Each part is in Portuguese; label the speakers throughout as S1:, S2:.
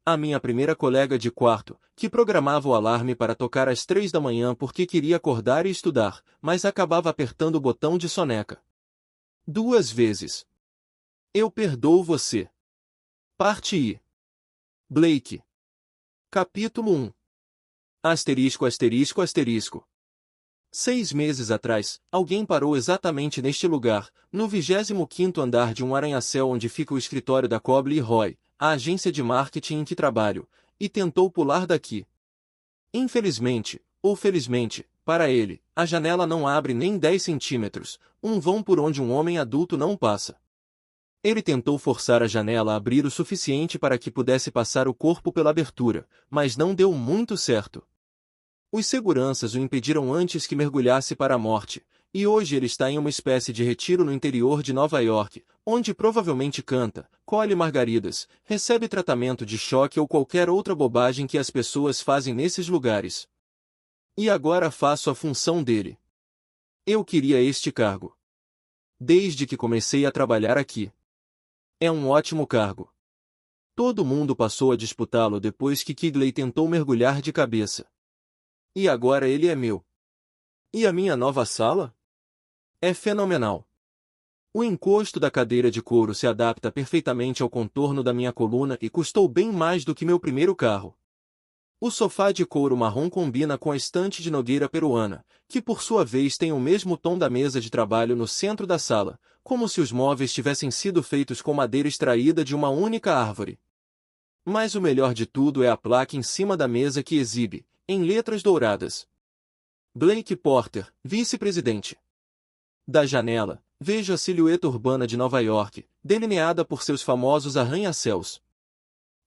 S1: A minha primeira colega de quarto, que programava o alarme para tocar às 3 da manhã porque queria acordar e estudar, mas acabava apertando o botão de soneca. 2 vezes. Eu perdoo você. Parte I. Blake. Capítulo 1. Asterisco, asterisco, asterisco. 6 meses atrás, alguém parou exatamente neste lugar, no 25º andar de um arranha-céu onde fica o escritório da Coble Roy, a agência de marketing em que trabalho, e tentou pular daqui. Infelizmente, ou felizmente, para ele, a janela não abre nem 10 centímetros, um vão por onde um homem adulto não passa. Ele tentou forçar a janela a abrir o suficiente para que pudesse passar o corpo pela abertura, mas não deu muito certo. Os seguranças o impediram antes que mergulhasse para a morte, e hoje ele está em uma espécie de retiro no interior de Nova York, onde provavelmente canta, colhe margaridas, recebe tratamento de choque ou qualquer outra bobagem que as pessoas fazem nesses lugares. E agora faço a função dele. Eu queria este cargo. Desde que comecei a trabalhar aqui. É um ótimo cargo. Todo mundo passou a disputá-lo depois que Kigley tentou mergulhar de cabeça. E agora ele é meu. E a minha nova sala? É fenomenal. O encosto da cadeira de couro se adapta perfeitamente ao contorno da minha coluna e custou bem mais do que meu primeiro carro. O sofá de couro marrom combina com a estante de nogueira peruana, que por sua vez tem o mesmo tom da mesa de trabalho no centro da sala, como se os móveis tivessem sido feitos com madeira extraída de uma única árvore. Mas o melhor de tudo é a placa em cima da mesa que exibe, em letras douradas: Blake Porter, vice-presidente. Da janela, vejo a silhueta urbana de Nova York, delineada por seus famosos arranha-céus.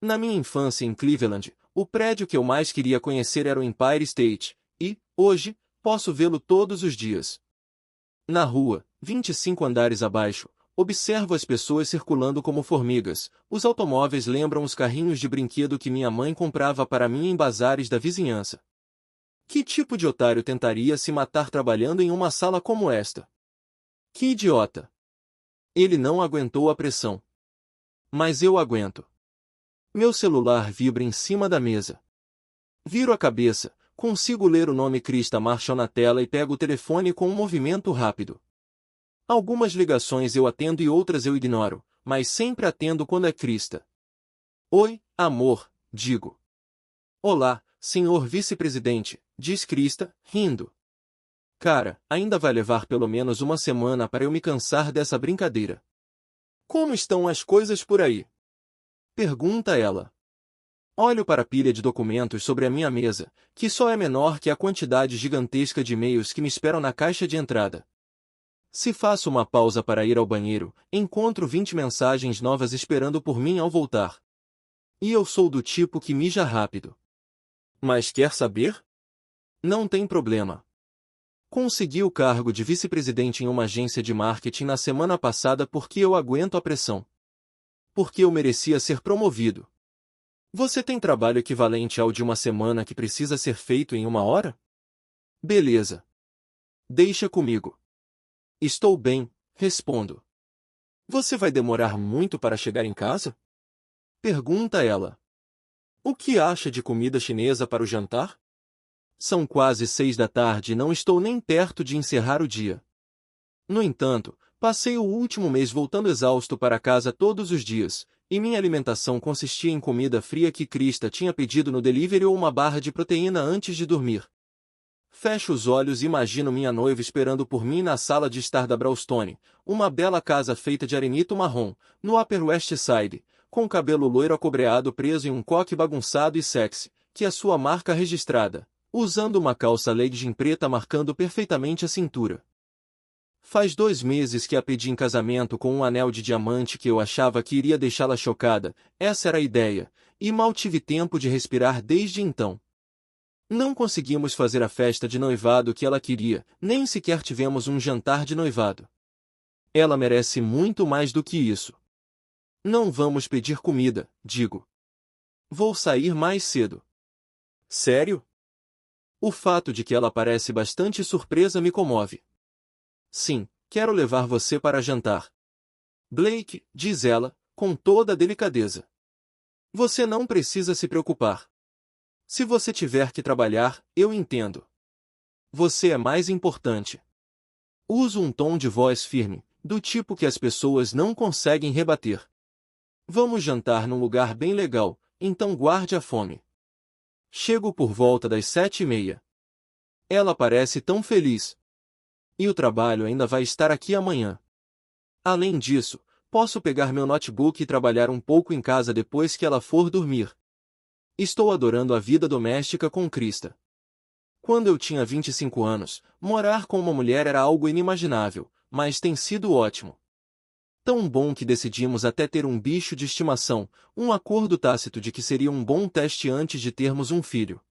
S1: Na minha infância em Cleveland, o prédio que eu mais queria conhecer era o Empire State, e, hoje, posso vê-lo todos os dias. Na rua, 25 andares abaixo, observo as pessoas circulando como formigas. Os automóveis lembram os carrinhos de brinquedo que minha mãe comprava para mim em bazares da vizinhança. Que tipo de otário tentaria se matar trabalhando em uma sala como esta? Que idiota! Ele não aguentou a pressão. Mas eu aguento. Meu celular vibra em cima da mesa. Viro a cabeça, consigo ler o nome Krista Marshall na tela e pego o telefone com um movimento rápido. Algumas ligações eu atendo e outras eu ignoro, mas sempre atendo quando é Krista. Oi, amor, digo. Olá, senhor vice-presidente, diz Krista, rindo. Cara, ainda vai levar pelo menos uma semana para eu me cansar dessa brincadeira. Como estão as coisas por aí? Pergunta ela. Olho para a pilha de documentos sobre a minha mesa, que só é menor que a quantidade gigantesca de e-mails que me esperam na caixa de entrada. Se faço uma pausa para ir ao banheiro, encontro 20 mensagens novas esperando por mim ao voltar. E eu sou do tipo que mija rápido. Mas quer saber? Não tem problema. Consegui o cargo de vice-presidente em uma agência de marketing na semana passada porque eu aguento a pressão. Porque eu merecia ser promovido. Você tem trabalho equivalente ao de uma semana que precisa ser feito em 1 hora? Beleza. Deixa comigo. Estou bem, respondo. Você vai demorar muito para chegar em casa? Pergunta ela. O que acha de comida chinesa para o jantar? São quase 6 da tarde e não estou nem perto de encerrar o dia. No entanto, passei o último mês voltando exausto para casa todos os dias, e minha alimentação consistia em comida fria que Krista tinha pedido no delivery ou uma barra de proteína antes de dormir. Fecho os olhos e imagino minha noiva esperando por mim na sala de estar da Brownstone, uma bela casa feita de arenito marrom, no Upper West Side, com cabelo loiro acobreado preso em um coque bagunçado e sexy, que é sua marca registrada, usando uma calça legging preta marcando perfeitamente a cintura. Faz 2 meses que a pedi em casamento com um anel de diamante que eu achava que iria deixá-la chocada, essa era a ideia, e mal tive tempo de respirar desde então. Não conseguimos fazer a festa de noivado que ela queria, nem sequer tivemos um jantar de noivado. Ela merece muito mais do que isso. Não vamos pedir comida, digo. Vou sair mais cedo. Sério? O fato de que ela parece bastante surpresa me comove. Sim, quero levar você para jantar. Blake, diz ela, com toda a delicadeza. Você não precisa se preocupar. Se você tiver que trabalhar, eu entendo. Você é mais importante. Uso um tom de voz firme, do tipo que as pessoas não conseguem rebater. Vamos jantar num lugar bem legal, então guarde a fome. Chego por volta das 7h30. Ela parece tão feliz. E o trabalho ainda vai estar aqui amanhã. Além disso, posso pegar meu notebook e trabalhar um pouco em casa depois que ela for dormir. Estou adorando a vida doméstica com Krista. Quando eu tinha 25 anos, morar com uma mulher era algo inimaginável, mas tem sido ótimo. Tão bom que decidimos até ter um bicho de estimação, um acordo tácito de que seria um bom teste antes de termos um filho.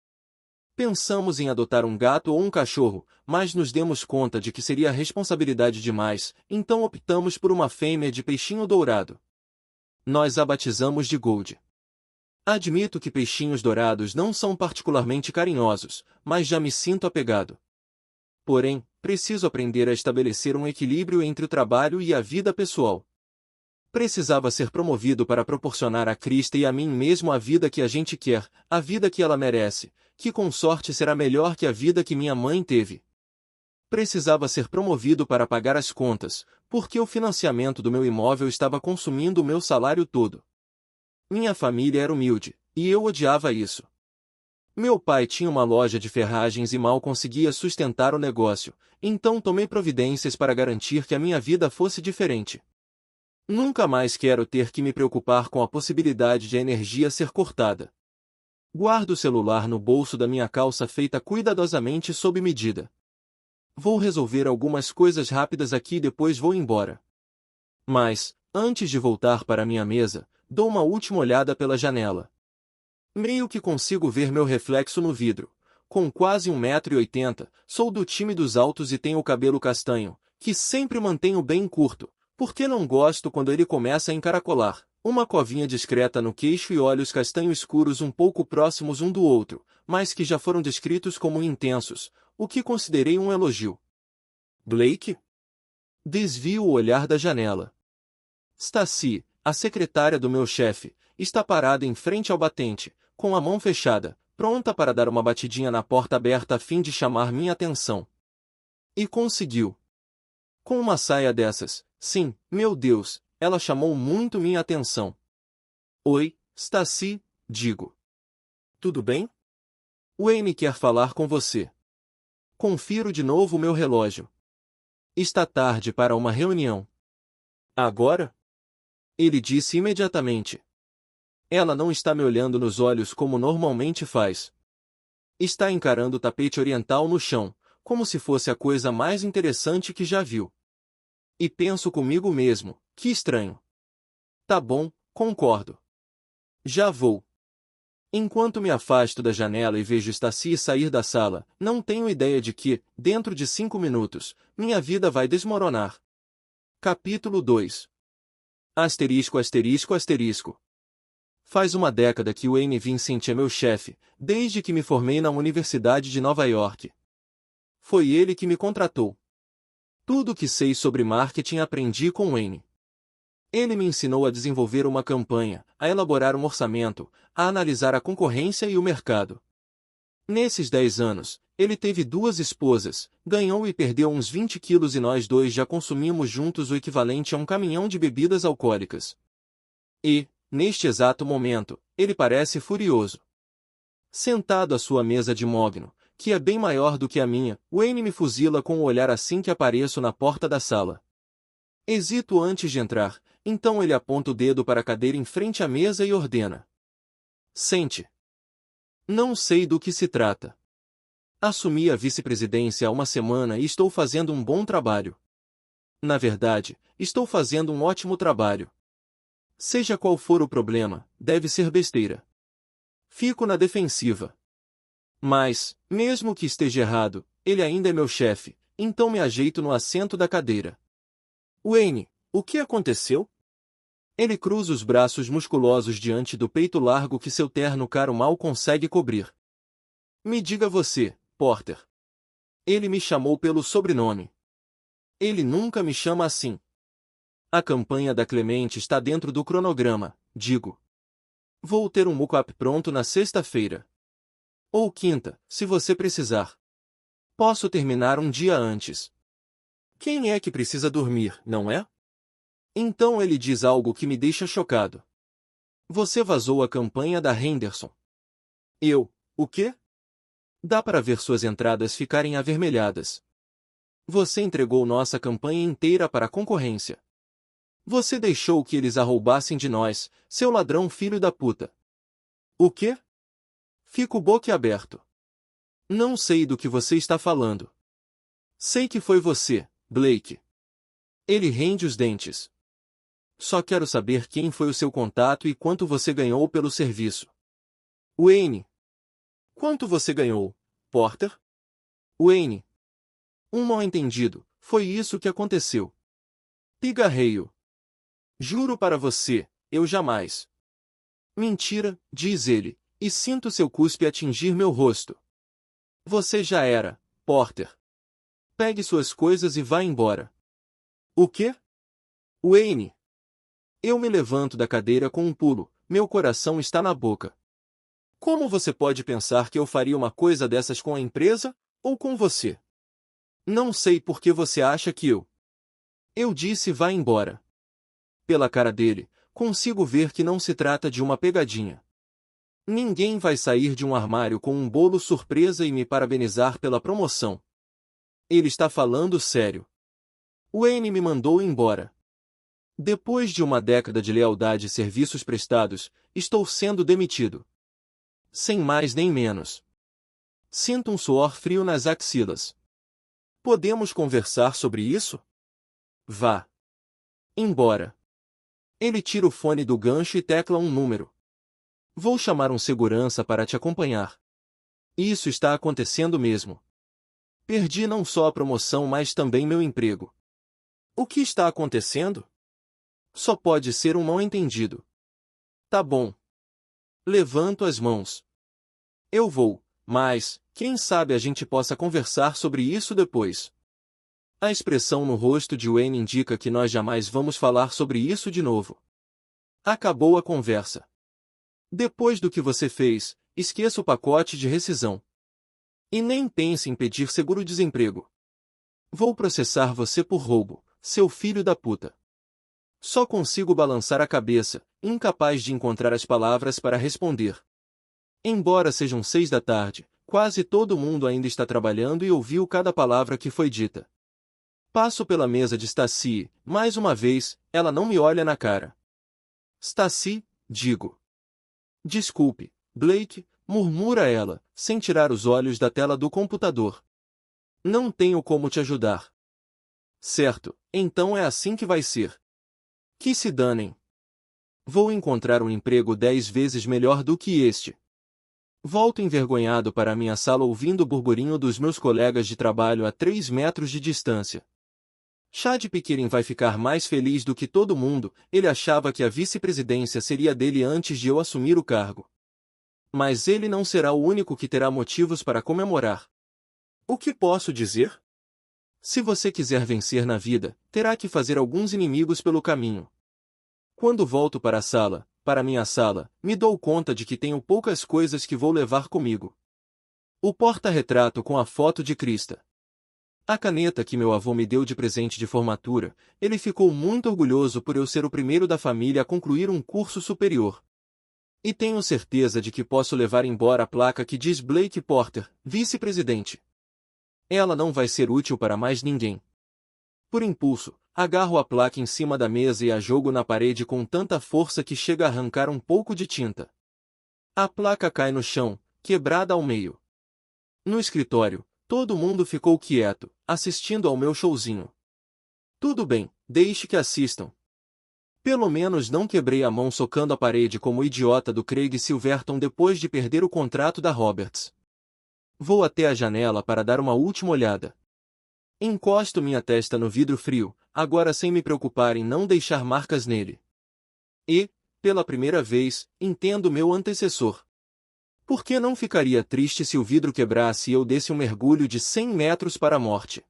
S1: Pensamos em adotar um gato ou um cachorro, mas nos demos conta de que seria responsabilidade demais, então optamos por uma fêmea de peixinho dourado. Nós a batizamos de Gold. Admito que peixinhos dourados não são particularmente carinhosos, mas já me sinto apegado. Porém, preciso aprender a estabelecer um equilíbrio entre o trabalho e a vida pessoal. Precisava ser promovido para proporcionar a Krista e a mim mesmo a vida que a gente quer, a vida que ela merece, que com sorte será melhor que a vida que minha mãe teve. Precisava ser promovido para pagar as contas, porque o financiamento do meu imóvel estava consumindo o meu salário todo. Minha família era humilde, e eu odiava isso. Meu pai tinha uma loja de ferragens e mal conseguia sustentar o negócio, então tomei providências para garantir que a minha vida fosse diferente. Nunca mais quero ter que me preocupar com a possibilidade de a energia ser cortada. Guardo o celular no bolso da minha calça feita cuidadosamente sob medida. Vou resolver algumas coisas rápidas aqui e depois vou embora. Mas, antes de voltar para minha mesa, dou uma última olhada pela janela. Meio que consigo ver meu reflexo no vidro. Com quase 1,80 m, sou do time dos altos e tenho o cabelo castanho, que sempre mantenho bem curto, porque não gosto quando ele começa a encaracolar. Uma covinha discreta no queixo e olhos castanho escuros um pouco próximos um do outro, mas que já foram descritos como intensos, o que considerei um elogio. Blake? Desvio o olhar da janela. Stacy, a secretária do meu chefe, está parada em frente ao batente, com a mão fechada, pronta para dar uma batidinha na porta aberta a fim de chamar minha atenção. E conseguiu. Com uma saia dessas, sim, meu Deus, ela chamou muito minha atenção. Oi, Stacy, digo. Tudo bem? Wayne quer falar com você. Confiro de novo o meu relógio. Está tarde para uma reunião. Agora? Ele disse imediatamente. Ela não está me olhando nos olhos como normalmente faz. Está encarando o tapete oriental no chão, como se fosse a coisa mais interessante que já viu. E penso comigo mesmo, que estranho. Tá bom, concordo. Já vou. Enquanto me afasto da janela e vejo Stacy sair da sala, não tenho ideia de que, dentro de 5 minutos, minha vida vai desmoronar. Capítulo 2. Asterisco asterisco asterisco. Faz uma década que Wayne Vincent é meu chefe, desde que me formei na Universidade de Nova York. Foi ele que me contratou. Tudo o que sei sobre marketing aprendi com Wayne. Ele me ensinou a desenvolver uma campanha, a elaborar um orçamento, a analisar a concorrência e o mercado. Nesses 10 anos, ele teve 2 esposas, ganhou e perdeu uns 20 quilos e nós dois já consumimos juntos o equivalente a um caminhão de bebidas alcoólicas. E, neste exato momento, ele parece furioso. Sentado à sua mesa de mogno, que é bem maior do que a minha, Wayne me fuzila com o olhar assim que apareço na porta da sala. Hesito antes de entrar, então ele aponta o dedo para a cadeira em frente à mesa e ordena. Sente. Não sei do que se trata. Assumi a vice-presidência há uma semana e estou fazendo um bom trabalho. Na verdade, estou fazendo um ótimo trabalho. Seja qual for o problema, deve ser besteira. Fico na defensiva. Mas, mesmo que esteja errado, ele ainda é meu chefe, então me ajeito no assento da cadeira. Wayne, o que aconteceu? Ele cruza os braços musculosos diante do peito largo que seu terno caro mal consegue cobrir. Me diga você, Porter. Ele me chamou pelo sobrenome. Ele nunca me chama assim. A campanha da Clemente está dentro do cronograma, digo. Vou ter um mock-up pronto na sexta-feira. Ou quinta, se você precisar. Posso terminar um dia antes. Quem é que precisa dormir, não é? Então ele diz algo que me deixa chocado. Você vazou a campanha da Henderson. O quê? Dá para ver suas entradas ficarem avermelhadas. Você entregou nossa campanha inteira para a concorrência. Você deixou que eles a roubassem de nós, seu ladrão filho da puta. O quê? Fico boquiaberto. Não sei do que você está falando. Sei que foi você, Blake. Ele rende os dentes. Só quero saber quem foi o seu contato e quanto você ganhou pelo serviço. Wayne. Quanto você ganhou, Porter? Wayne. Um mal-entendido, foi isso que aconteceu. Pigarreio. Juro para você, eu jamais. Mentira, diz ele, e sinto seu cuspe atingir meu rosto. Você já era, Porter. Pegue suas coisas e vá embora. O quê? Wayne. Eu me levanto da cadeira com um pulo, meu coração está na boca. Como você pode pensar que eu faria uma coisa dessas com a empresa, ou com você? Não sei por que você acha que eu... Eu disse vá embora. Pela cara dele, consigo ver que não se trata de uma pegadinha. Ninguém vai sair de um armário com um bolo surpresa e me parabenizar pela promoção. Ele está falando sério. Wayne me mandou embora. Depois de uma década de lealdade e serviços prestados, estou sendo demitido. Sem mais nem menos. Sinto um suor frio nas axilas. Podemos conversar sobre isso? Vá. Embora. Ele tira o fone do gancho e tecla um número. Vou chamar um segurança para te acompanhar. Isso está acontecendo mesmo. Perdi não só a promoção, mas também meu emprego. O que está acontecendo? Só pode ser um mal-entendido. Tá bom. Levanto as mãos. Eu vou, mas, quem sabe a gente possa conversar sobre isso depois. A expressão no rosto de Wayne indica que nós jamais vamos falar sobre isso de novo. Acabou a conversa. Depois do que você fez, esqueça o pacote de rescisão. E nem pense em pedir seguro-desemprego. Vou processar você por roubo, seu filho da puta. Só consigo balançar a cabeça, incapaz de encontrar as palavras para responder. Embora sejam 6 da tarde, quase todo mundo ainda está trabalhando e ouviu cada palavra que foi dita. Passo pela mesa de Stacy, mais uma vez, ela não me olha na cara. Stacy, digo. Desculpe, Blake, murmura ela, sem tirar os olhos da tela do computador. Não tenho como te ajudar. Certo, então é assim que vai ser. Que se danem. Vou encontrar um emprego 10 vezes melhor do que este. Volto envergonhado para a minha sala ouvindo o burburinho dos meus colegas de trabalho a 3 metros de distância. Chad Pickering vai ficar mais feliz do que todo mundo, ele achava que a vice-presidência seria dele antes de eu assumir o cargo. Mas ele não será o único que terá motivos para comemorar. O que posso dizer? Se você quiser vencer na vida, terá que fazer alguns inimigos pelo caminho. Quando volto para minha sala, me dou conta de que tenho poucas coisas que vou levar comigo. O porta-retrato com a foto de Krista. A caneta que meu avô me deu de presente de formatura, ele ficou muito orgulhoso por eu ser o primeiro da família a concluir um curso superior. E tenho certeza de que posso levar embora a placa que diz Blake Porter, vice-presidente. Ela não vai ser útil para mais ninguém. Por impulso, agarro a placa em cima da mesa e a jogo na parede com tanta força que chega a arrancar um pouco de tinta. A placa cai no chão, quebrada ao meio. No escritório, todo mundo ficou quieto, assistindo ao meu showzinho. Tudo bem, deixe que assistam. Pelo menos não quebrei a mão socando a parede como o idiota do Craig Silverton depois de perder o contrato da Roberts. Vou até a janela para dar uma última olhada. Encosto minha testa no vidro frio, agora sem me preocupar em não deixar marcas nele. E, pela primeira vez, entendo meu antecessor. Por que não ficaria triste se o vidro quebrasse e eu desse um mergulho de 100 metros para a morte?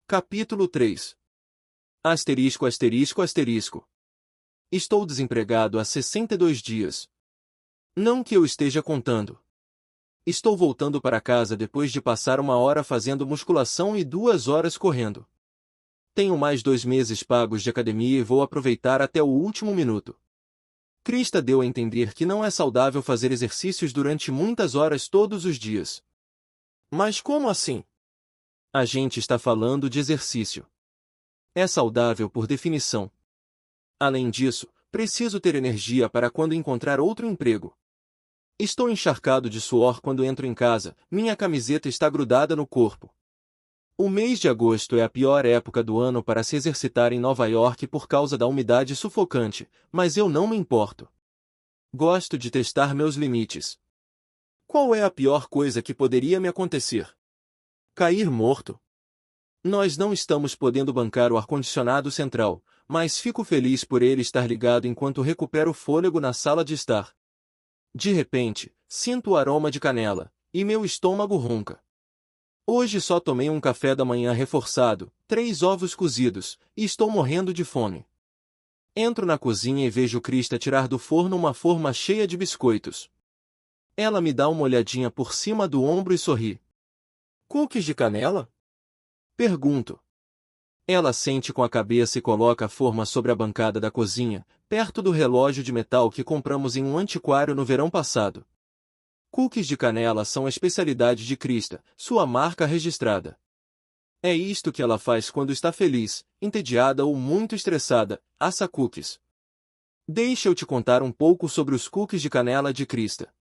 S1: Capítulo 3. Asterisco, asterisco, asterisco. Estou desempregado há 62 dias. Não que eu esteja contando. Estou voltando para casa depois de passar 1 hora fazendo musculação e 2 horas correndo. Tenho mais 2 meses pagos de academia e vou aproveitar até o último minuto. Krista deu a entender que não é saudável fazer exercícios durante muitas horas todos os dias. Mas como assim? A gente está falando de exercício. É saudável por definição. Além disso, preciso ter energia para quando encontrar outro emprego. Estou encharcado de suor quando entro em casa, minha camiseta está grudada no corpo. O mês de agosto é a pior época do ano para se exercitar em Nova York por causa da umidade sufocante, mas eu não me importo. Gosto de testar meus limites. Qual é a pior coisa que poderia me acontecer? Cair morto? Nós não estamos podendo bancar o ar-condicionado central, mas fico feliz por ele estar ligado enquanto recupero fôlego na sala de estar. De repente, sinto o aroma de canela, e meu estômago ronca. Hoje só tomei um café da manhã reforçado, 3 ovos cozidos, e estou morrendo de fome. Entro na cozinha e vejo Krista tirar do forno uma forma cheia de biscoitos. Ela me dá uma olhadinha por cima do ombro e sorri. Cookies de canela? Pergunto. Ela sente com a cabeça e coloca a forma sobre a bancada da cozinha, perto do relógio de metal que compramos em um antiquário no verão passado. Cookies de canela são a especialidade de Krista, sua marca registrada. É isto que ela faz quando está feliz, entediada ou muito estressada, assa cookies. Deixa eu te contar um pouco sobre os cookies de canela de Krista.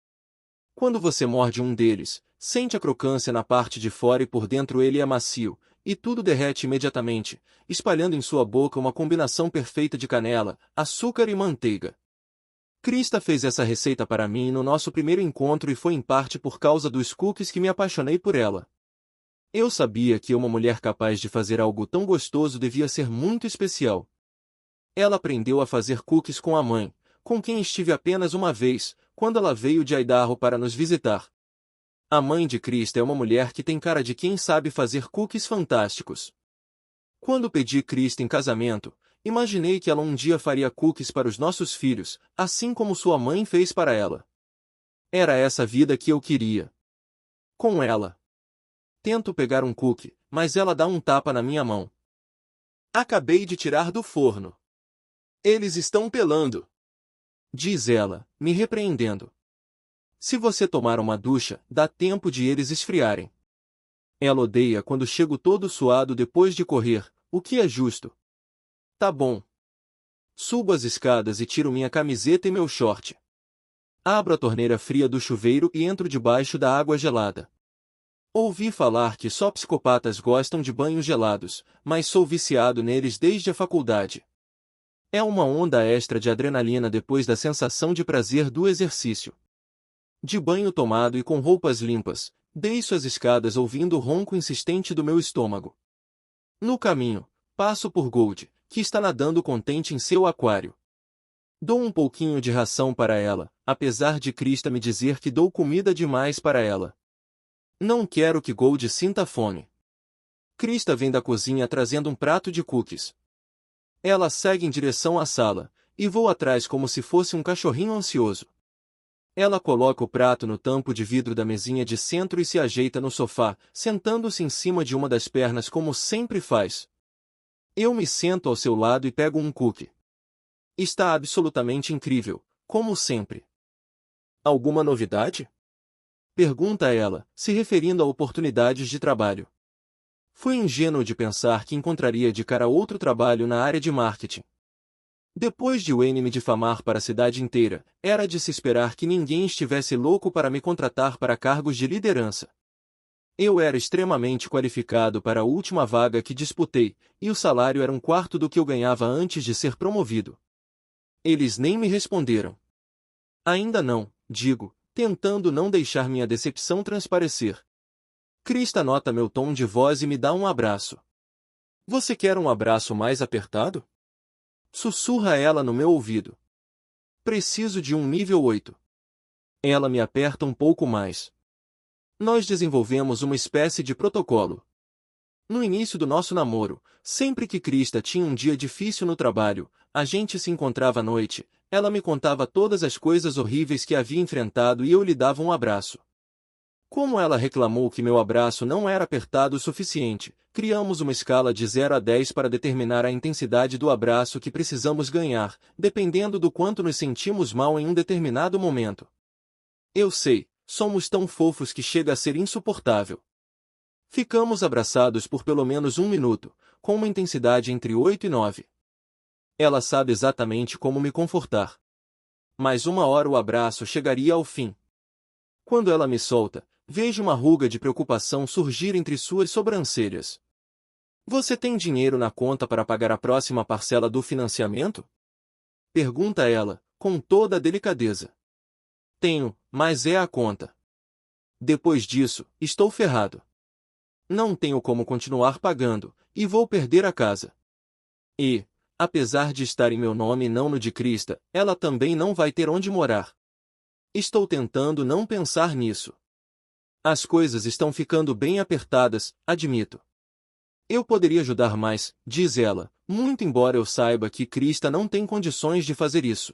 S1: Quando você morde um deles, sente a crocância na parte de fora e por dentro ele é macio, e tudo derrete imediatamente, espalhando em sua boca uma combinação perfeita de canela, açúcar e manteiga. Krista fez essa receita para mim no nosso primeiro encontro e foi em parte por causa dos cookies que me apaixonei por ela. Eu sabia que uma mulher capaz de fazer algo tão gostoso devia ser muito especial. Ela aprendeu a fazer cookies com a mãe, com quem estive apenas uma vez, quando ela veio de Idaho para nos visitar. A mãe de Krista é uma mulher que tem cara de quem sabe fazer cookies fantásticos. Quando pedi Krista em casamento, imaginei que ela um dia faria cookies para os nossos filhos, assim como sua mãe fez para ela. Era essa vida que eu queria. Com ela. Tento pegar um cookie, mas ela dá um tapa na minha mão. Acabei de tirar do forno. Eles estão pelando, diz ela, me repreendendo. Se você tomar uma ducha, dá tempo de eles esfriarem. Ela odeia quando chego todo suado depois de correr, o que é justo. Tá bom. Subo as escadas e tiro minha camiseta e meu short. Abro a torneira fria do chuveiro e entro debaixo da água gelada. Ouvi falar que só psicopatas gostam de banhos gelados, mas sou viciado neles desde a faculdade. É uma onda extra de adrenalina depois da sensação de prazer do exercício. De banho tomado e com roupas limpas, desço as escadas ouvindo o ronco insistente do meu estômago. No caminho, passo por Gold, que está nadando contente em seu aquário. Dou um pouquinho de ração para ela, apesar de Krista me dizer que dou comida demais para ela. Não quero que Gold sinta fome. Krista vem da cozinha trazendo um prato de cookies. Ela segue em direção à sala, e vou atrás como se fosse um cachorrinho ansioso. Ela coloca o prato no tampo de vidro da mesinha de centro e se ajeita no sofá, sentando-se em cima de uma das pernas como sempre faz. Eu me sento ao seu lado e pego um cookie. Está absolutamente incrível, como sempre. Alguma novidade? Pergunta ela, se referindo a oportunidades de trabalho. Fui ingênuo de pensar que encontraria de cara outro trabalho na área de marketing. Depois de Wayne me difamar para a cidade inteira, era de se esperar que ninguém estivesse louco para me contratar para cargos de liderança. Eu era extremamente qualificado para a última vaga que disputei, e o salário era 1/4 do que eu ganhava antes de ser promovido. Eles nem me responderam. Ainda não, digo, tentando não deixar minha decepção transparecer. Krista nota meu tom de voz e me dá um abraço. Você quer um abraço mais apertado? Sussurra ela no meu ouvido. Preciso de um nível 8. Ela me aperta um pouco mais. Nós desenvolvemos uma espécie de protocolo. No início do nosso namoro, sempre que Krista tinha um dia difícil no trabalho, a gente se encontrava à noite, ela me contava todas as coisas horríveis que havia enfrentado e eu lhe dava um abraço. Como ela reclamou que meu abraço não era apertado o suficiente, criamos uma escala de 0 a 10 para determinar a intensidade do abraço que precisamos ganhar, dependendo do quanto nos sentimos mal em um determinado momento. Eu sei, somos tão fofos que chega a ser insuportável. Ficamos abraçados por pelo menos 1 minuto, com uma intensidade entre 8 e 9. Ela sabe exatamente como me confortar. Mas uma hora o abraço chegaria ao fim. Quando ela me solta, vejo uma ruga de preocupação surgir entre suas sobrancelhas. Você tem dinheiro na conta para pagar a próxima parcela do financiamento? Pergunta ela, com toda a delicadeza. Tenho, mas é a conta. Depois disso, estou ferrado. Não tenho como continuar pagando, e vou perder a casa. E, apesar de estar em meu nome e não no de Krista, ela também não vai ter onde morar. Estou tentando não pensar nisso. As coisas estão ficando bem apertadas, admito. Eu poderia ajudar mais, diz ela, muito embora eu saiba que Krista não tem condições de fazer isso.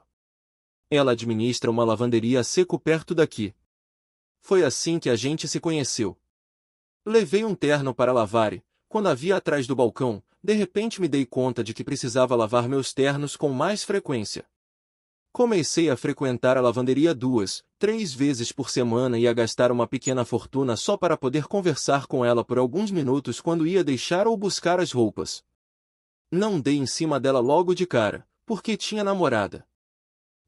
S1: Ela administra uma lavanderia a seco perto daqui. Foi assim que a gente se conheceu. Levei um terno para lavar e, quando havia atrás do balcão, de repente me dei conta de que precisava lavar meus ternos com mais frequência. Comecei a frequentar a lavanderia 2, 3 vezes por semana e a gastar uma pequena fortuna só para poder conversar com ela por alguns minutos quando ia deixar ou buscar as roupas. Não dei em cima dela logo de cara, porque tinha namorada.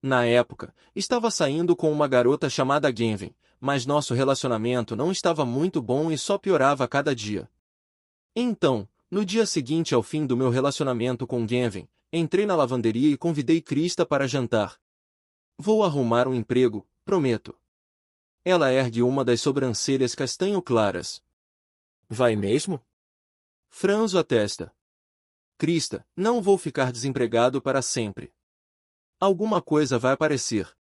S1: Na época, estava saindo com uma garota chamada Genvin, mas nosso relacionamento não estava muito bom e só piorava a cada dia. Então, no dia seguinte ao fim do meu relacionamento com Genvin, entrei na lavanderia e convidei Krista para jantar. Vou arrumar um emprego, prometo. Ela ergue uma das sobrancelhas castanho claras. Vai mesmo? Franzo a testa. Krista, não vou ficar desempregado para sempre. Alguma coisa vai aparecer.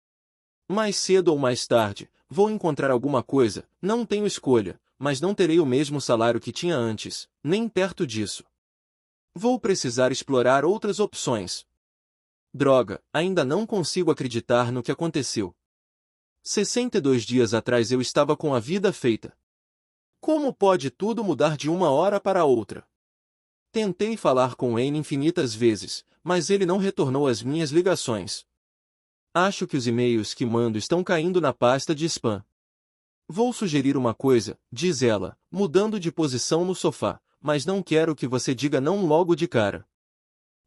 S1: Mais cedo ou mais tarde, vou encontrar alguma coisa, não tenho escolha, mas não terei o mesmo salário que tinha antes, nem perto disso. Vou precisar explorar outras opções. Droga, ainda não consigo acreditar no que aconteceu. 62 dias atrás eu estava com a vida feita. Como pode tudo mudar de uma hora para outra? Tentei falar com Wayne infinitas vezes, mas ele não retornou as minhas ligações. Acho que os e-mails que mando estão caindo na pasta de spam. Vou sugerir uma coisa, diz ela, mudando de posição no sofá, mas não quero que você diga não logo de cara.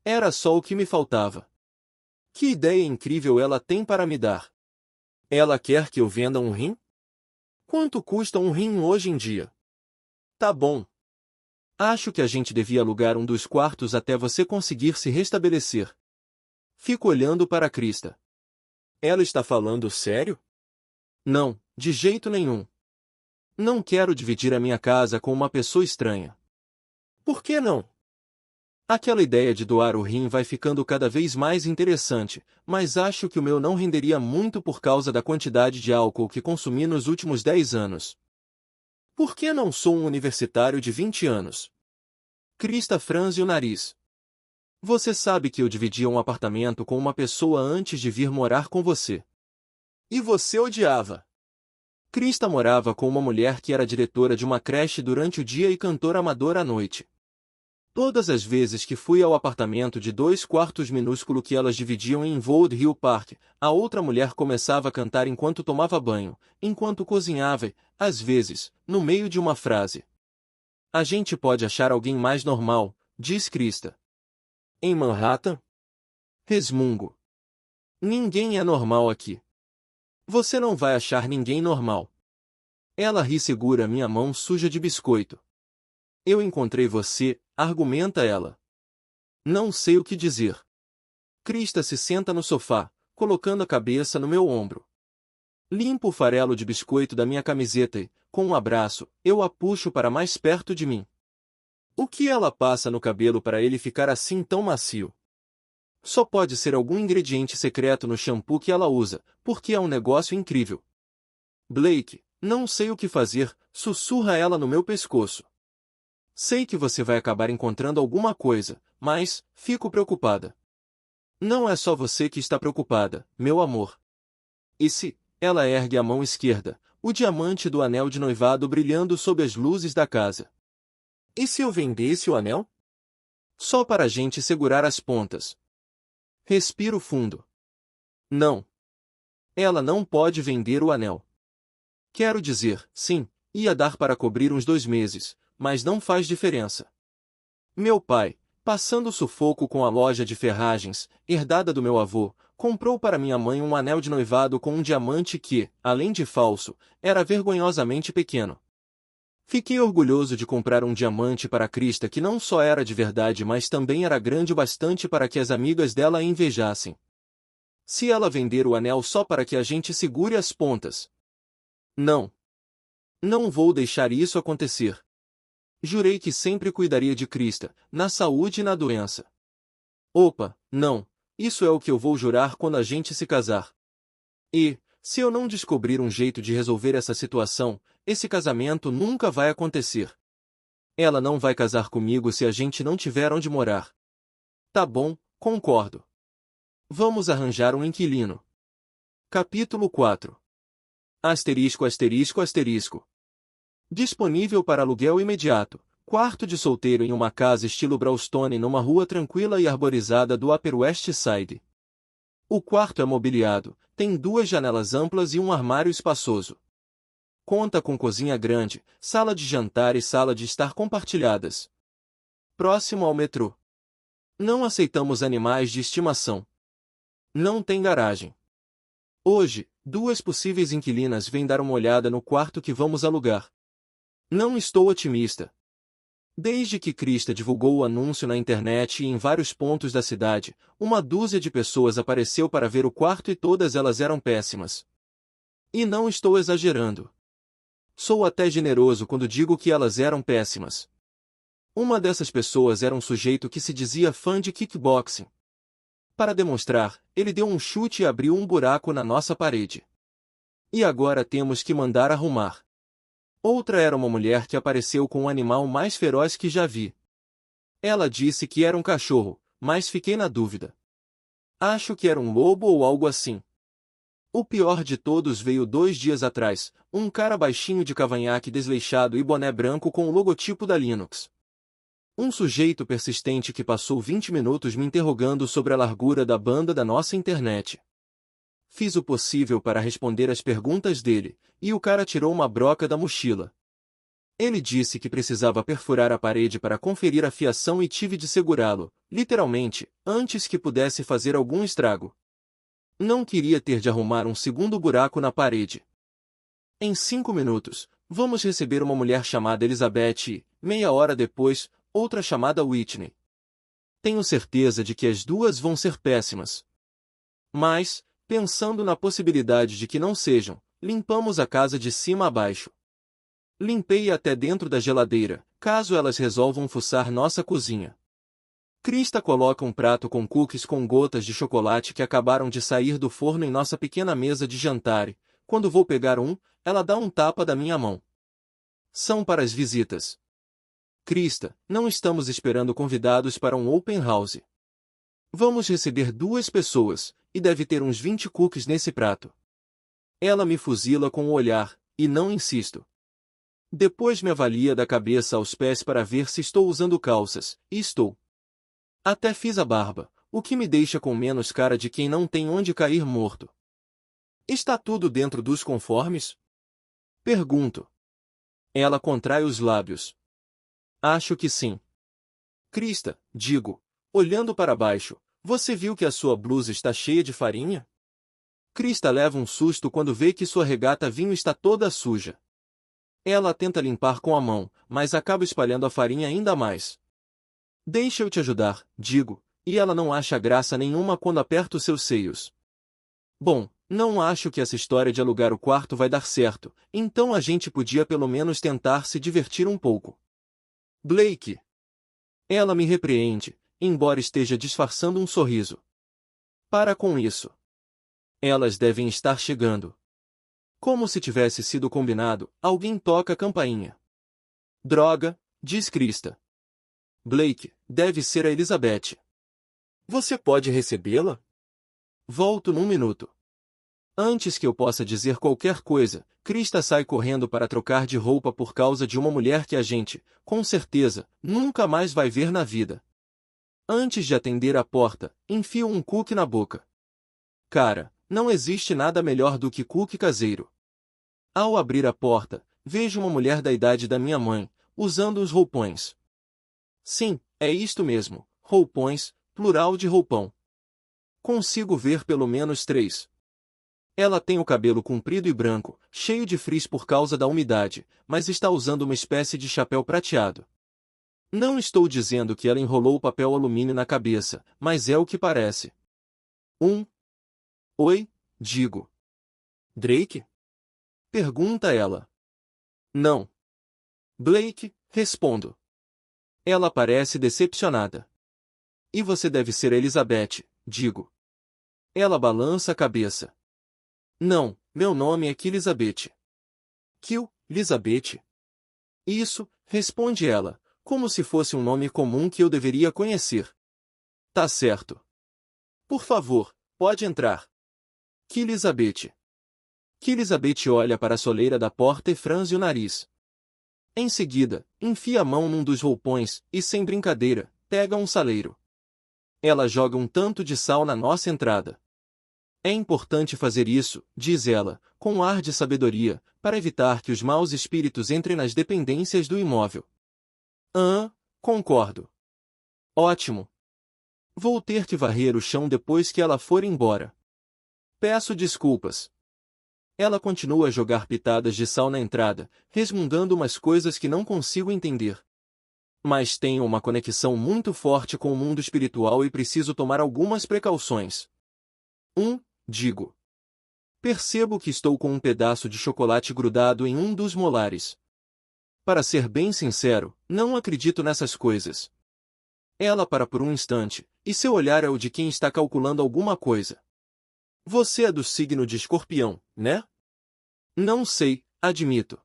S1: Era só o que me faltava. Que ideia incrível ela tem para me dar. Ela quer que eu venda um rim? Quanto custa um rim hoje em dia? Tá bom. Acho que a gente devia alugar um dos quartos até você conseguir se restabelecer. Fico olhando para Krista. Ela está falando sério? Não, de jeito nenhum. Não quero dividir a minha casa com uma pessoa estranha. Por que não? Aquela ideia de doar o rim vai ficando cada vez mais interessante, mas acho que o meu não renderia muito por causa da quantidade de álcool que consumi nos últimos 10 anos. Por que não sou um universitário de 20 anos? Krista franze o nariz. Você sabe que eu dividia um apartamento com uma pessoa antes de vir morar com você. E você odiava. Krista morava com uma mulher que era diretora de uma creche durante o dia e cantora amadora à noite. Todas as vezes que fui ao apartamento de 2 quartos minúsculo que elas dividiam em Inwood Hill Park, a outra mulher começava a cantar enquanto tomava banho, enquanto cozinhava e, às vezes, no meio de uma frase. A gente pode achar alguém mais normal, diz Krista. Em Manhattan? Resmungo. Ninguém é normal aqui. Você não vai achar ninguém normal. Ela ri e segura minha mão suja de biscoito. Eu encontrei você, argumenta ela. Não sei o que dizer. Krista se senta no sofá, colocando a cabeça no meu ombro. Limpo o farelo de biscoito da minha camiseta e, com um abraço, eu a puxo para mais perto de mim. O que ela passa no cabelo para ele ficar assim tão macio? Só pode ser algum ingrediente secreto no shampoo que ela usa, porque é um negócio incrível. Blake, não sei o que fazer, sussurra ela no meu pescoço. Sei que você vai acabar encontrando alguma coisa, mas fico preocupada. Não é só você que está preocupada, meu amor. E se, ela ergue a mão esquerda, o diamante do anel de noivado brilhando sob as luzes da casa. E se eu vendesse o anel? Só para a gente segurar as pontas. Respiro fundo. Não. Ela não pode vender o anel. Quero dizer, sim, ia dar para cobrir uns 2 meses, mas não faz diferença. Meu pai, passando sufoco com a loja de ferragens, herdada do meu avô, comprou para minha mãe um anel de noivado com um diamante que, além de falso, era vergonhosamente pequeno. Fiquei orgulhoso de comprar um diamante para Krista que não só era de verdade, mas também era grande o bastante para que as amigas dela a invejassem. Se ela vender o anel só para que a gente segure as pontas. Não. Não vou deixar isso acontecer. Jurei que sempre cuidaria de Krista, na saúde e na doença. Opa, não. Isso é o que eu vou jurar quando a gente se casar. E, se eu não descobrir um jeito de resolver essa situação, esse casamento nunca vai acontecer. Ela não vai casar comigo se a gente não tiver onde morar. Tá bom, concordo. Vamos arranjar um inquilino. Capítulo 4. Asterisco asterisco asterisco. Disponível para aluguel imediato. Quarto de solteiro em uma casa estilo brownstone numa rua tranquila e arborizada do Upper West Side. O quarto é mobiliado, tem 2 janelas amplas e um armário espaçoso. Conta com cozinha grande, sala de jantar e sala de estar compartilhadas. Próximo ao metrô. Não aceitamos animais de estimação. Não tem garagem. Hoje, 2 possíveis inquilinas vêm dar uma olhada no quarto que vamos alugar. Não estou otimista. Desde que Krista divulgou o anúncio na internet e em vários pontos da cidade, uma dúzia de pessoas apareceu para ver o quarto e todas elas eram péssimas. E não estou exagerando. Sou até generoso quando digo que elas eram péssimas. Uma dessas pessoas era um sujeito que se dizia fã de kickboxing. Para demonstrar, ele deu um chute e abriu um buraco na nossa parede. E agora temos que mandar arrumar. Outra era uma mulher que apareceu com o animal mais feroz que já vi. Ela disse que era um cachorro, mas fiquei na dúvida. Acho que era um lobo ou algo assim. O pior de todos veio 2 dias atrás, um cara baixinho de cavanhaque desleixado e boné branco com o logotipo da Linux. Um sujeito persistente que passou 20 minutos me interrogando sobre a largura da banda da nossa internet. Fiz o possível para responder às perguntas dele, e o cara tirou uma broca da mochila. Ele disse que precisava perfurar a parede para conferir a fiação e tive de segurá-lo, literalmente, antes que pudesse fazer algum estrago. Não queria ter de arrumar um segundo buraco na parede. Em 5 minutos, vamos receber uma mulher chamada Elizabeth e, meia hora depois, outra chamada Whitney. Tenho certeza de que as 2 vão ser péssimas. Mas, pensando na possibilidade de que não sejam, limpamos a casa de cima a baixo. Limpei até dentro da geladeira, caso elas resolvam fuçar nossa cozinha. Krista coloca um prato com cookies com gotas de chocolate que acabaram de sair do forno em nossa pequena mesa de jantar e, quando vou pegar um, ela dá um tapa da minha mão. São para as visitas. Krista, não estamos esperando convidados para um open house. Vamos receber 2 pessoas, e deve ter uns 20 cookies nesse prato. Ela me fuzila com o olhar, e não insisto. Depois me avalia da cabeça aos pés para ver se estou usando calças, e estou. Até fiz a barba, o que me deixa com menos cara de quem não tem onde cair morto. Está tudo dentro dos conformes? Pergunto. Ela contrai os lábios. Acho que sim. Krista, digo, olhando para baixo, você viu que a sua blusa está cheia de farinha? Krista leva um susto quando vê que sua regata vinho está toda suja. Ela tenta limpar com a mão, mas acaba espalhando a farinha ainda mais. Deixa eu te ajudar, digo, e ela não acha graça nenhuma quando aperto seus seios. Bom, não acho que essa história de alugar o quarto vai dar certo, então a gente podia pelo menos tentar se divertir um pouco. Blake. Ela me repreende, embora esteja disfarçando um sorriso. Para com isso. Elas devem estar chegando. Como se tivesse sido combinado, alguém toca a campainha. Droga, diz Krista. Blake, deve ser a Elizabeth. Você pode recebê-la? Volto num minuto. Antes que eu possa dizer qualquer coisa, Krista sai correndo para trocar de roupa por causa de uma mulher que a gente, com certeza, nunca mais vai ver na vida. Antes de atender a porta, enfio um cookie na boca. Cara, não existe nada melhor do que cookie caseiro. Ao abrir a porta, vejo uma mulher da idade da minha mãe, usando os roupões. Sim, é isto mesmo, roupões, plural de roupão. Consigo ver pelo menos 3. Ela tem o cabelo comprido e branco, cheio de frizz por causa da umidade, mas está usando uma espécie de chapéu prateado. Não estou dizendo que ela enrolou o papel alumínio na cabeça, mas é o que parece. Oi, digo. Drake? Pergunta ela. Não. Blake, respondo. Ela parece decepcionada. E você deve ser Elizabeth, digo. Ela balança a cabeça. Não, meu nome é Elizabeth. Elizabeth? Isso, responde ela, como se fosse um nome comum que eu deveria conhecer. Tá certo. Por favor, pode entrar. Elizabeth. Elizabeth olha para a soleira da porta e franze o nariz. Em seguida, enfia a mão num dos roupões e, sem brincadeira, pega um saleiro. Ela joga um tanto de sal na nossa entrada. É importante fazer isso, diz ela, com um ar de sabedoria, para evitar que os maus espíritos entrem nas dependências do imóvel. Concordo. Ótimo. Vou ter que varrer o chão depois que ela for embora. Peço desculpas. Ela continua a jogar pitadas de sal na entrada, resmungando umas coisas que não consigo entender. Mas tenho uma conexão muito forte com o mundo espiritual e preciso tomar algumas precauções. Digo. Percebo que estou com um pedaço de chocolate grudado em um dos molares. Para ser bem sincero, não acredito nessas coisas. Ela para por um instante, e seu olhar é o de quem está calculando alguma coisa. Você é do signo de Escorpião, né? Não sei, admito.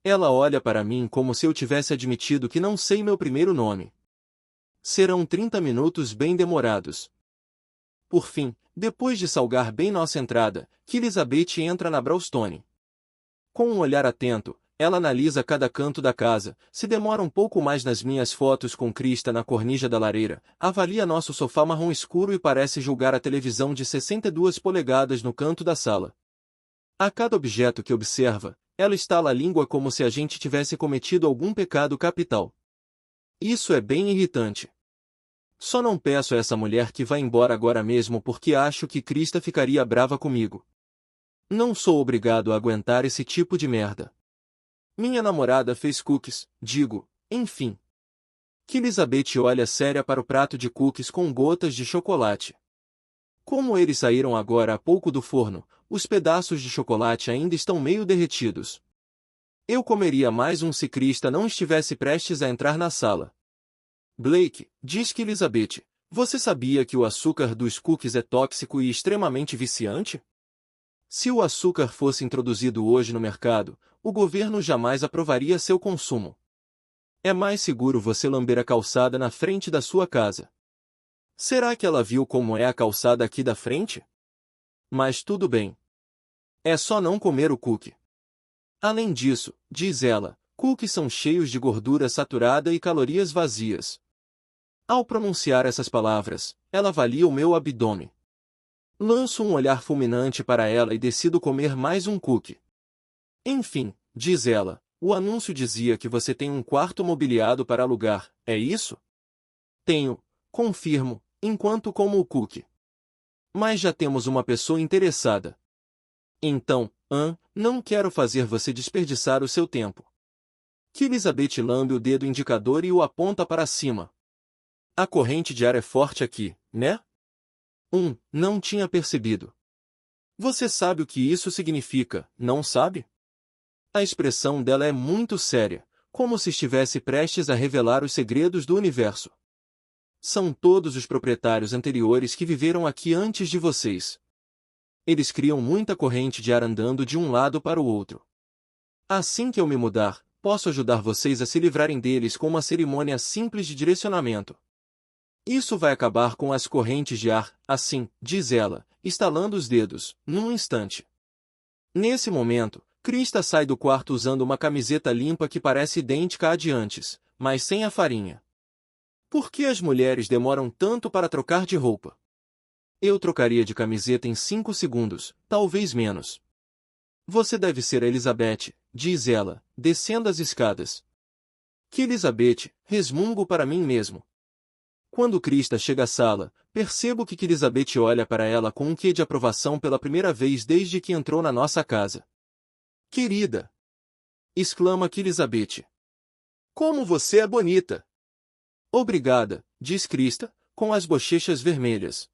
S1: Ela olha para mim como se eu tivesse admitido que não sei meu primeiro nome. Serão 30 minutos bem demorados. Por fim, depois de salgar bem nossa entrada, Elizabeth entra na Brownstone. Com um olhar atento, ela analisa cada canto da casa, se demora um pouco mais nas minhas fotos com Krista na cornija da lareira, avalia nosso sofá marrom escuro e parece julgar a televisão de 62 polegadas no canto da sala. A cada objeto que observa, ela estala a língua como se a gente tivesse cometido algum pecado capital. Isso é bem irritante. Só não peço a essa mulher que vá embora agora mesmo porque acho que Krista ficaria brava comigo. Não sou obrigado a aguentar esse tipo de merda. Minha namorada fez cookies, digo, enfim. Elizabeth olha séria para o prato de cookies com gotas de chocolate. Como eles saíram agora há pouco do forno, os pedaços de chocolate ainda estão meio derretidos. Eu comeria mais um se Krista não estivesse prestes a entrar na sala. Blake, diz Elizabeth, você sabia que o açúcar dos cookies é tóxico e extremamente viciante? Se o açúcar fosse introduzido hoje no mercado, o governo jamais aprovaria seu consumo. É mais seguro você lamber a calçada na frente da sua casa. Será que ela viu como é a calçada aqui da frente? Mas tudo bem. É só não comer o cookie. Além disso, diz ela, cookies são cheios de gordura saturada e calorias vazias. Ao pronunciar essas palavras, ela avalia o meu abdômen. Lanço um olhar fulminante para ela e decido comer mais um cookie. Enfim, diz ela, o anúncio dizia que você tem um quarto mobiliado para alugar, é isso? Tenho, confirmo, enquanto como o cookie. Mas já temos uma pessoa interessada. Então, não quero fazer você desperdiçar o seu tempo. Elizabeth lambe o dedo indicador e o aponta para cima. A corrente de ar é forte aqui, né? Não tinha percebido. Você sabe o que isso significa, não sabe? A expressão dela é muito séria, como se estivesse prestes a revelar os segredos do universo. São todos os proprietários anteriores que viveram aqui antes de vocês. Eles criam muita corrente de ar andando de um lado para o outro. Assim que eu me mudar, posso ajudar vocês a se livrarem deles com uma cerimônia simples de direcionamento. Isso vai acabar com as correntes de ar, assim, diz ela, estalando os dedos, num instante. Nesse momento, Krista sai do quarto usando uma camiseta limpa que parece idêntica à de antes, mas sem a farinha. Por que as mulheres demoram tanto para trocar de roupa? Eu trocaria de camiseta em 5 segundos, talvez menos. Você deve ser a Elizabeth, diz ela, descendo as escadas. Que Elizabeth, resmungo para mim mesmo. Quando Krista chega à sala, percebo que Elizabeth olha para ela com um quê de aprovação pela primeira vez desde que entrou na nossa casa. Querida! Exclama Elizabeth. Como você é bonita! Obrigada, diz Krista, com as bochechas vermelhas.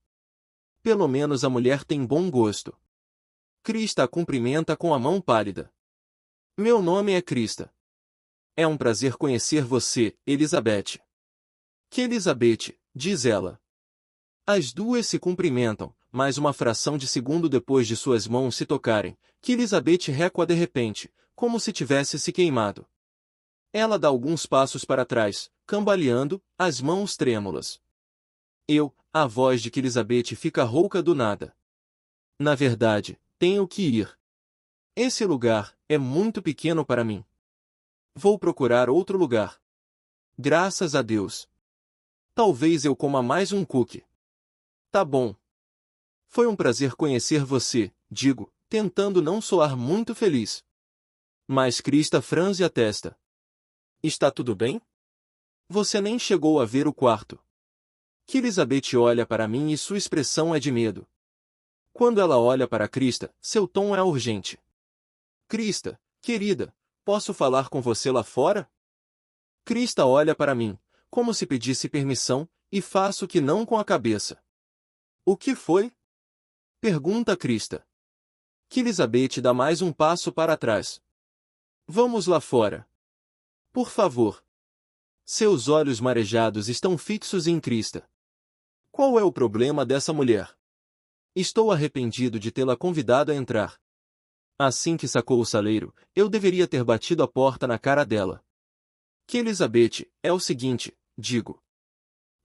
S1: Pelo menos a mulher tem bom gosto. Krista a cumprimenta com a mão pálida. Meu nome é Krista. É um prazer conhecer você, Elizabeth. Que Elizabeth, diz ela. As duas se cumprimentam, mas uma fração de segundo depois de suas mãos se tocarem, que Elizabeth recua de repente, como se tivesse se queimado. Ela dá alguns passos para trás, cambaleando, as mãos trêmulas. A voz de Elizabeth fica rouca do nada. Na verdade, tenho que ir. Esse lugar é muito pequeno para mim. Vou procurar outro lugar. Graças a Deus. Talvez eu coma mais um cookie. Tá bom. Foi um prazer conhecer você, digo, tentando não soar muito feliz. Mas Krista franze a testa. Está tudo bem? Você nem chegou a ver o quarto. Que Elizabeth olha para mim e sua expressão é de medo. Quando ela olha para Krista, seu tom é urgente. Krista, querida, posso falar com você lá fora? Krista olha para mim, como se pedisse permissão, e faço que não com a cabeça. O que foi? Pergunta Krista. Que Elizabeth dá mais um passo para trás. Vamos lá fora. Por favor. Seus olhos marejados estão fixos em Krista. Qual é o problema dessa mulher? Estou arrependido de tê-la convidado a entrar. Assim que sacou o saleiro, eu deveria ter batido a porta na cara dela. Que Elizabeth, é o seguinte, digo.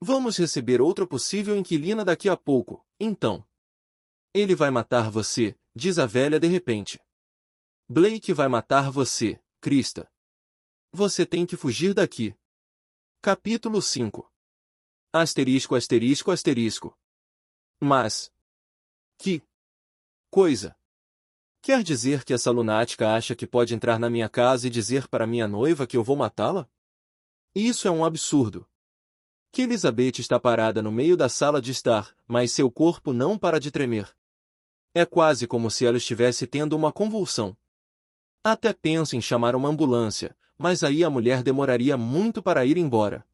S1: Vamos receber outra possível inquilina daqui a pouco, então. Ele vai matar você, diz a velha de repente. Blake vai matar você, Krista. Você tem que fugir daqui. Capítulo 5. Asterisco, asterisco, asterisco. Mas... que coisa! Quer dizer que essa lunática acha que pode entrar na minha casa e dizer para minha noiva que eu vou matá-la? Isso é um absurdo. Que Elizabeth está parada no meio da sala de estar, mas seu corpo não para de tremer. É quase como se ela estivesse tendo uma convulsão. Até penso em chamar uma ambulância, mas aí a mulher demoraria muito para ir embora.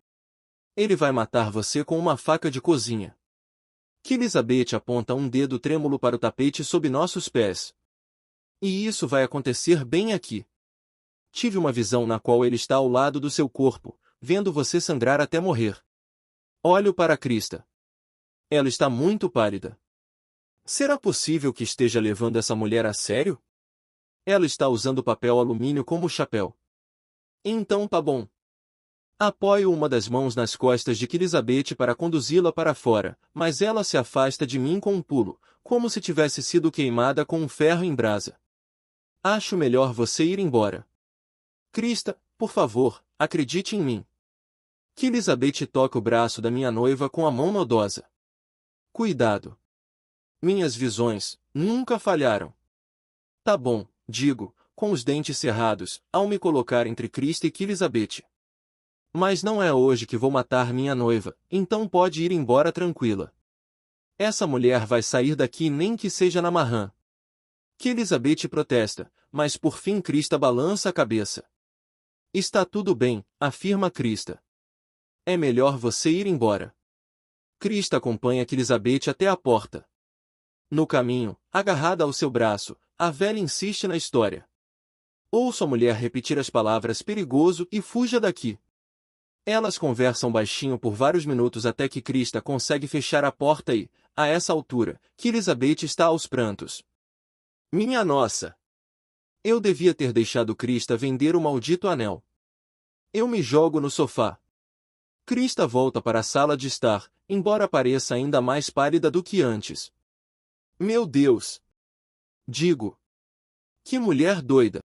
S1: Ele vai matar você com uma faca de cozinha. Que Elizabeth aponta um dedo trêmulo para o tapete sob nossos pés. E isso vai acontecer bem aqui. Tive uma visão na qual ele está ao lado do seu corpo, vendo você sangrar até morrer. Olho para Krista. Ela está muito pálida. Será possível que esteja levando essa mulher a sério? Ela está usando papel alumínio como chapéu. Então tá bom. Apoio uma das mãos nas costas de Elizabeth para conduzi-la para fora, mas ela se afasta de mim com um pulo, como se tivesse sido queimada com um ferro em brasa. Acho melhor você ir embora. Krista, por favor, acredite em mim. Que Elizabeth toca o braço da minha noiva com a mão nodosa. Cuidado. Minhas visões nunca falharam. Tá bom, digo, com os dentes cerrados, ao me colocar entre Krista e Elizabeth. Mas não é hoje que vou matar minha noiva, então pode ir embora tranquila. Essa mulher vai sair daqui nem que seja na marrã. Que Elizabeth protesta, mas por fim Krista balança a cabeça. Está tudo bem, afirma Krista. É melhor você ir embora. Krista acompanha Elizabeth até a porta. No caminho, agarrada ao seu braço, a velha insiste na história. Ouço a mulher repetir as palavras perigoso e fuja daqui. Elas conversam baixinho por vários minutos até que Krista consegue fechar a porta e, a essa altura, que Elizabeth está aos prantos. Minha nossa! Eu devia ter deixado Krista vender o maldito anel. Eu me jogo no sofá. Krista volta para a sala de estar, embora pareça ainda mais pálida do que antes. Meu Deus! Digo. Que mulher doida!